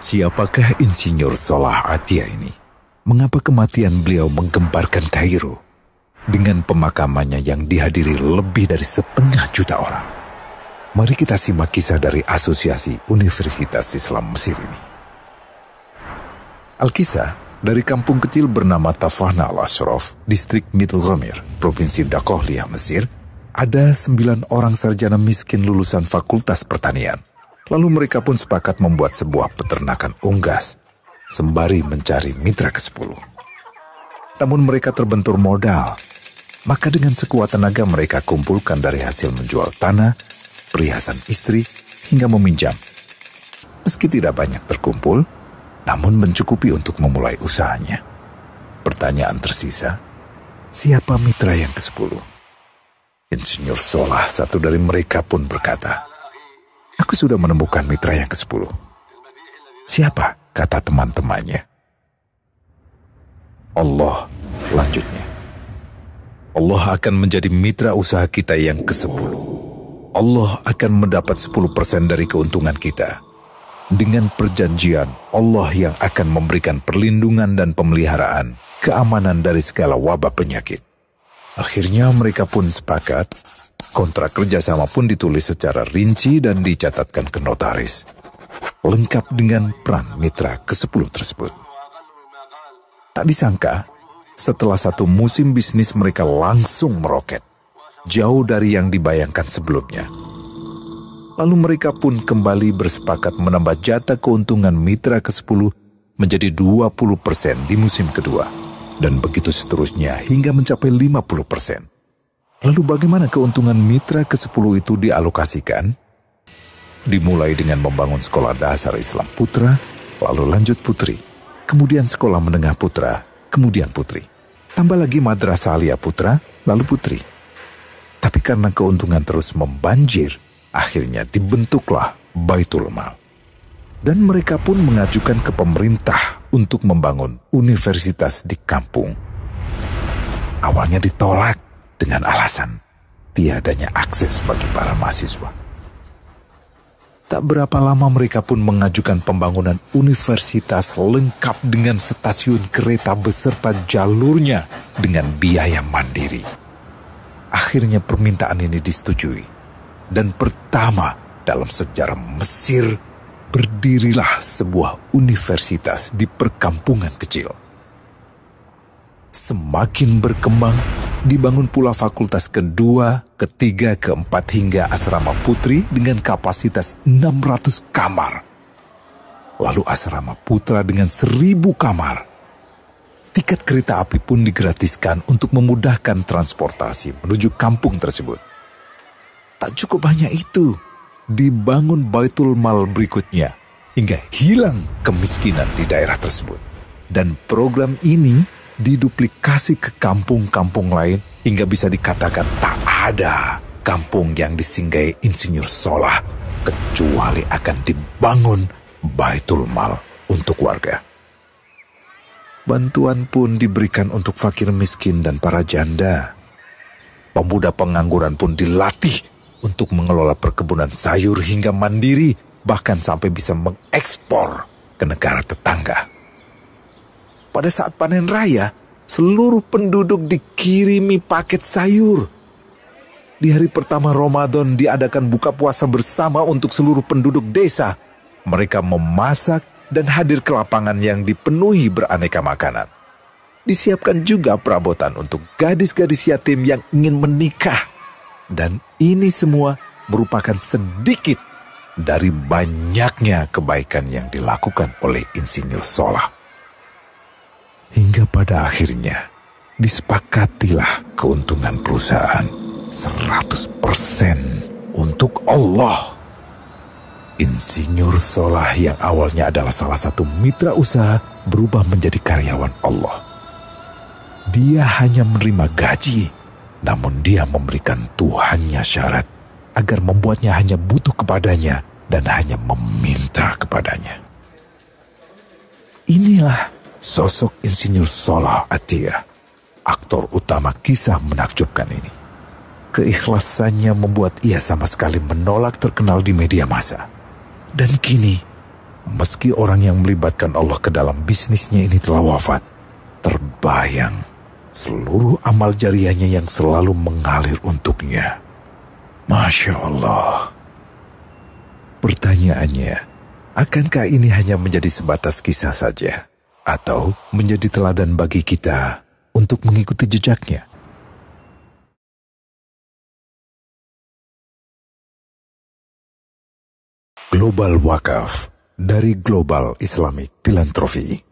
Siapakah Insinyur Salah Atia ini? Mengapa kematian beliau menggemparkan Kairo dengan pemakamannya yang dihadiri lebih dari 1,5 juta orang? Mari kita simak kisah dari Asosiasi Universitas Islam Mesir ini. Al-Kisah dari kampung kecil bernama Tafahna al-Ashraf, distrik Middle Ghamir, provinsi Dakohliah, Mesir. Ada 9 orang sarjana miskin lulusan Fakultas Pertanian. Lalu mereka pun sepakat membuat sebuah peternakan unggas, sembari mencari mitra ke-10. Namun mereka terbentur modal. Maka dengan sekuat tenaga mereka kumpulkan dari hasil menjual tanah, perhiasan istri, hingga meminjam. Meski tidak banyak terkumpul, namun mencukupi untuk memulai usahanya. Pertanyaan tersisa, siapa mitra yang ke-10? Insinyur Salah, satu dari mereka pun berkata, "Aku sudah menemukan mitra yang ke-10. Siapa?" kata teman-temannya. "Allah," lanjutnya. "Allah akan menjadi mitra usaha kita yang ke-10. Allah akan mendapat 10% dari keuntungan kita. Dengan perjanjian, Allah yang akan memberikan perlindungan dan pemeliharaan, keamanan dari segala wabah penyakit." Akhirnya mereka pun sepakat. Kontrak kerjasama pun ditulis secara rinci dan dicatatkan ke notaris, lengkap dengan peran mitra ke-10 tersebut. Tak disangka, setelah 1 musim bisnis mereka langsung meroket, jauh dari yang dibayangkan sebelumnya. Lalu mereka pun kembali bersepakat menambah jatah keuntungan mitra ke-10 menjadi 20% di musim kedua, dan begitu seterusnya hingga mencapai 50%. Lalu bagaimana keuntungan mitra ke-10 itu dialokasikan? Dimulai dengan membangun sekolah dasar Islam putra, lalu lanjut putri, kemudian sekolah menengah putra, kemudian putri. Tambah lagi madrasah aliyah putra, lalu putri. Tapi karena keuntungan terus membanjir, akhirnya dibentuklah Baitul Mal. Dan mereka pun mengajukan ke pemerintah untuk membangun universitas di kampung. Awalnya ditolak dengan alasan tiadanya akses bagi para mahasiswa. Tak berapa lama mereka pun mengajukan pembangunan universitas lengkap dengan stasiun kereta beserta jalurnya dengan biaya mandiri. Akhirnya permintaan ini disetujui, dan pertama dalam sejarah Mesir berdirilah sebuah universitas di perkampungan kecil. Semakin berkembang, dibangun pula fakultas kedua, ketiga, keempat hingga asrama putri dengan kapasitas 600 kamar. Lalu asrama putra dengan 1.000 kamar. Tiket kereta api pun digratiskan untuk memudahkan transportasi menuju kampung tersebut. Tak cukup hanya itu, dibangun Baitul Mal berikutnya hingga hilang kemiskinan di daerah tersebut. Dan program ini diduplikasi ke kampung-kampung lain hingga bisa dikatakan tak ada kampung yang disinggahi Insinyur Salah kecuali akan dibangun Baitul Mal untuk warga. Bantuan pun diberikan untuk fakir miskin dan para janda. Pemuda pengangguran pun dilatih untuk mengelola perkebunan sayur hingga mandiri, bahkan sampai bisa mengekspor ke negara tetangga. Pada saat panen raya, seluruh penduduk dikirimi paket sayur. Di hari pertama Ramadan diadakan buka puasa bersama untuk seluruh penduduk desa. Mereka memasak dan hadir ke lapangan yang dipenuhi beraneka makanan. Disiapkan juga perabotan untuk gadis-gadis yatim yang ingin menikah. Dan ini semua merupakan sedikit dari banyaknya kebaikan yang dilakukan oleh Insinyur Salah. Hingga pada akhirnya disepakatilah keuntungan perusahaan 100% untuk Allah. Insinyur Salah yang awalnya adalah salah satu mitra usaha berubah menjadi karyawan Allah. Dia hanya menerima gaji, namun dia memberikan Tuhannya syarat agar membuatnya hanya butuh kepadanya dan hanya meminta kepadanya. Inilah sosok Insinyur Salah Atia, aktor utama kisah menakjubkan ini. Keikhlasannya membuat ia sama sekali menolak terkenal di media massa. Dan kini, meski orang yang melibatkan Allah ke dalam bisnisnya ini telah wafat, terbayang seluruh amal jariahnya yang selalu mengalir untuknya. Masya Allah. Pertanyaannya, akankah ini hanya menjadi sebatas kisah saja? Atau menjadi teladan bagi kita untuk mengikuti jejaknya? Global Wakaf dari Global Islamic Philanthropy.